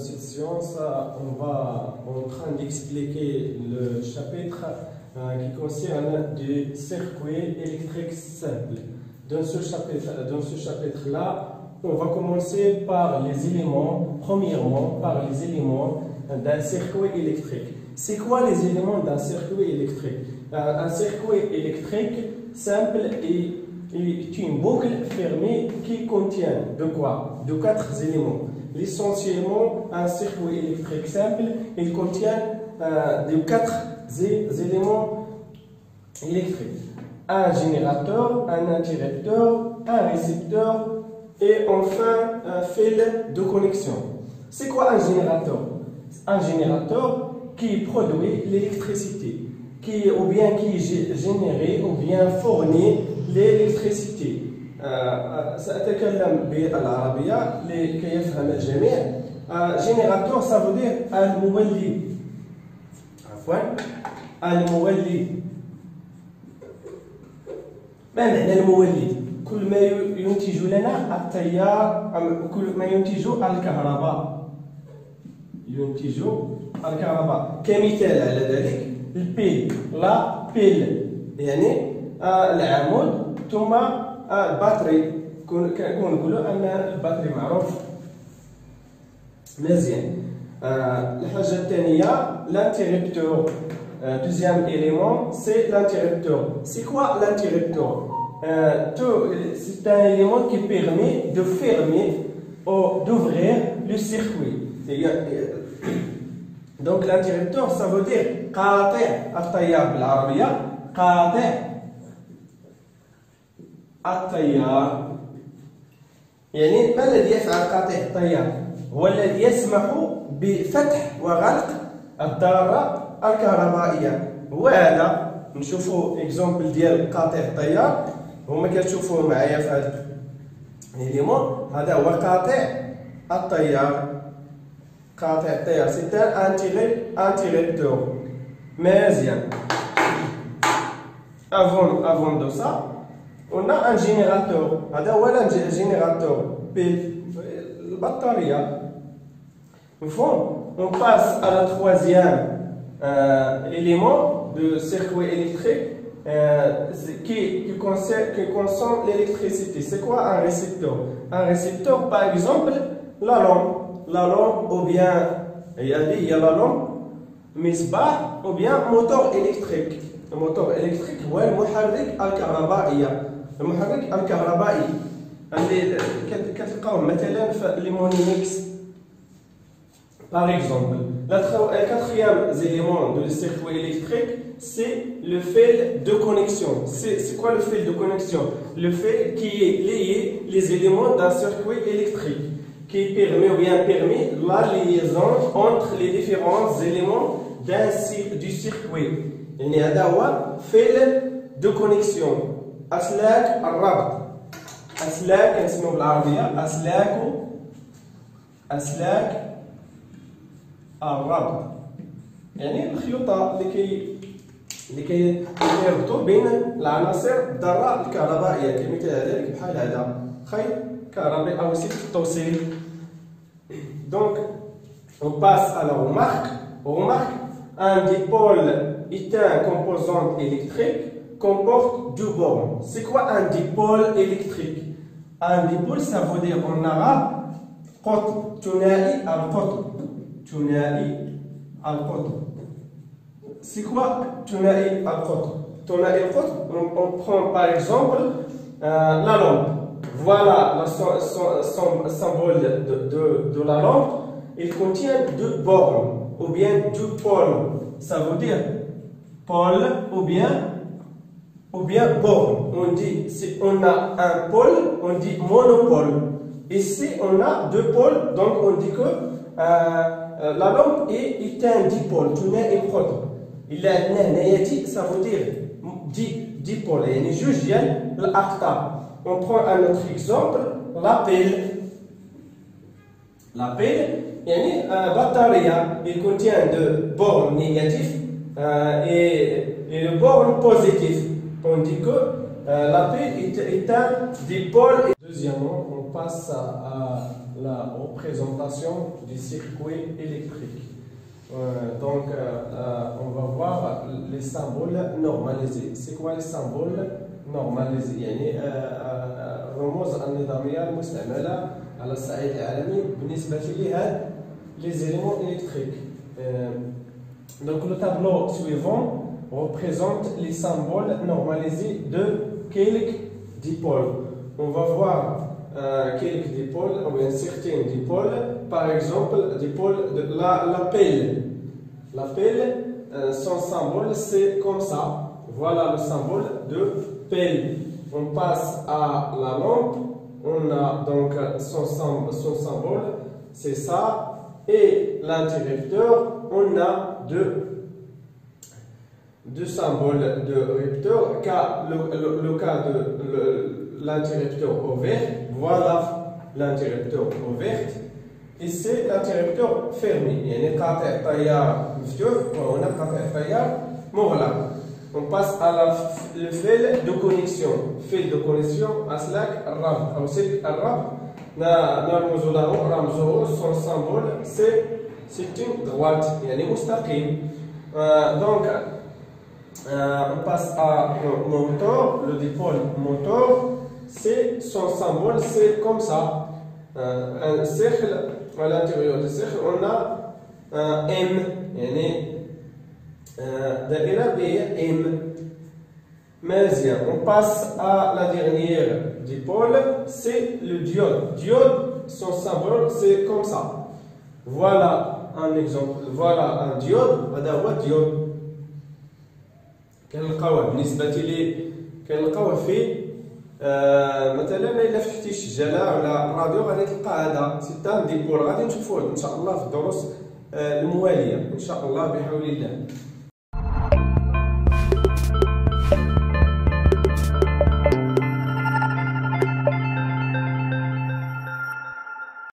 cette séance, on va en train d'expliquer le chapitre qui concerne des circuits électriques simples. Dans ce chapitre-là, on va commencer par les éléments, premièrement par les éléments d'un circuit électrique. C'est quoi les éléments d'un circuit électrique? Un circuit électrique simple est une boucle fermée qui contient de quoi? De 4 éléments. Essentiellement, un circuit électrique simple, il contient de 4 éléments électriques. Un générateur, un interrupteur, un récepteur et enfin un fil de connexion. C'est quoi un générateur? Un générateur qui produit l'électricité, qui génère ou bien fournit l'électricité. سأتكلم بالعربية لكي يفهم الجميع. جنراتور ça veut dire المولد. عفوا المولد. ما معنى المولد؟ كل ما ينتج لنا التيار، كل ما ينتج الكهرباء. ينتج الكهرباء. كمثال على ذلك البيل، لا بيل يعني العمود ثم الباتري. كنقولوا ان الباتري معروف مزيان. الحاجه الثانيه l'interrupteur. Deuxième élément, c'est l'interrupteur. C'est quoi l'interrupteur? C'est un élément qui permet de fermer ou d'ouvrir le circuit. Donc l'interrupteur, ça veut dire قاطع التيار بالعربية. قاطع التيار يعني ما الذي يفعل قاطع التيار؟ هو الذي يسمح بفتح وغلق الدارة الكهربائية. وهذا نشوفوا اكزومبل ديال قاطع التيار. هما كتشوفوه معايا في هذا ليليمون. هذا هو قاطع التيار. قاطع التيار سي ان انتيريبتور. مزيان. avant de ça, on a un générateur. هذا هو الجينيراتور بالبطارية. On passe à la troisième élément de circuit électrique qui consomme l'électricité. C'est quoi un récepteur? Un récepteur, par exemple, la lampe. La lampe ou bien il y a la lampe مصباح ou bien moteur électrique. الموتور électrique هو المحرك الكهربائي. المحرك الكهربائي اللي كتلقاوه مثلا في لي مونيميكس. Par exemple, le quatrième élément du circuit électrique, c'est le fil de connexion. C'est quoi le fil de connexion? Le fil qui est lié les éléments d'un circuit électrique, qui permet la liaison entre les différents éléments du circuit. يعني هذا هو fil de connexion. أسلاك الربط. أسلاك كنسميو بالعربية أسلاك الربط. يعني الخيوطة لكي يربطوا بين العناصر الذرة الكهربائية كمثال ذلك بحال هذا خيط كهربائي أو وسيلة التوصيل. Donc on passe à la remarque. Un dipôle est un composant électrique comporte deux bornes. C'est quoi un dipôle électrique? Un dipôle, ça veut dire en arabe قطب ثنائي القطب. ثنائي القطب. C'est quoi ثنائي القطب? ثنائي القطب, on prend par exemple la lampe. Voilà le symbole de la lampe. Il contient deux bornes ou bien deux pôles. Ça veut dire pôle ou bien borne. On dit si on a un pôle, on dit monopôle. Ici on a deux pôles, donc on dit que la lampe est un dipôle. ثنائي القطب. إلا هنا يأتي ça veut dire dipôle يعني جوج ديال الأقطاب. On prend un autre exemple, la pile. La pile يعني بطارية. Il contient deux bornes négatives et le borne positif. On dit que la pile est un dipôle. Deuxièmement, on passe à la représentation du circuit électrique. Donc, on va voir les symboles normalisés. C'est quoi les symboles normalisés؟ يعني الرموز النظامية المستعملة على الصعيد العالمي بالنسبة لهاد les éléments électriques. Donc, le tableau suivant représente les symboles normalisés de quelques dipôles. On va voir quelques dipôles, ou bien certains dipôles. Par exemple, dipôle de la pelle. La pelle, son symbole c'est comme ça. Voilà le symbole de pelle. On passe à la lampe. On a donc son symbole, c'est ça. Et l'interrupteur, on a deux symboles de rupteur, car le cas de l'interrupteur ouvert, voilà l'interrupteur ouvert, et c'est l'interrupteur fermé. يعني قاطع التيار مفتوح وهنا قاطع التيار مغلق. On passe à le fil de connexion. Fil de connexion أسلاك الربط أو سلك الربط نرمز له رمزه son symbole c'est une droite يعني مستقيم. Donc on passe à moteur, le dipôle moteur, c'est son symbole, c'est comme ça. Un cercle, à l'intérieur du cercle, on a un M, يعني دائرة هي M. Bien, on passe à la dernière dipôle, c'est le diode. Diode, son symbole, c'est comme ça. Voilà un exemple. Voilà un diode. هذا هو الديود. كنلقاوه بالنسبة لي كنلقاوه في مثلا إلا فتحتي الشجرة ولا الراديو غادي تلقى هذا سي ان ديبول. غادي نشوفوه إن شاء الله في الدروس الموالية إن شاء الله بحول الله.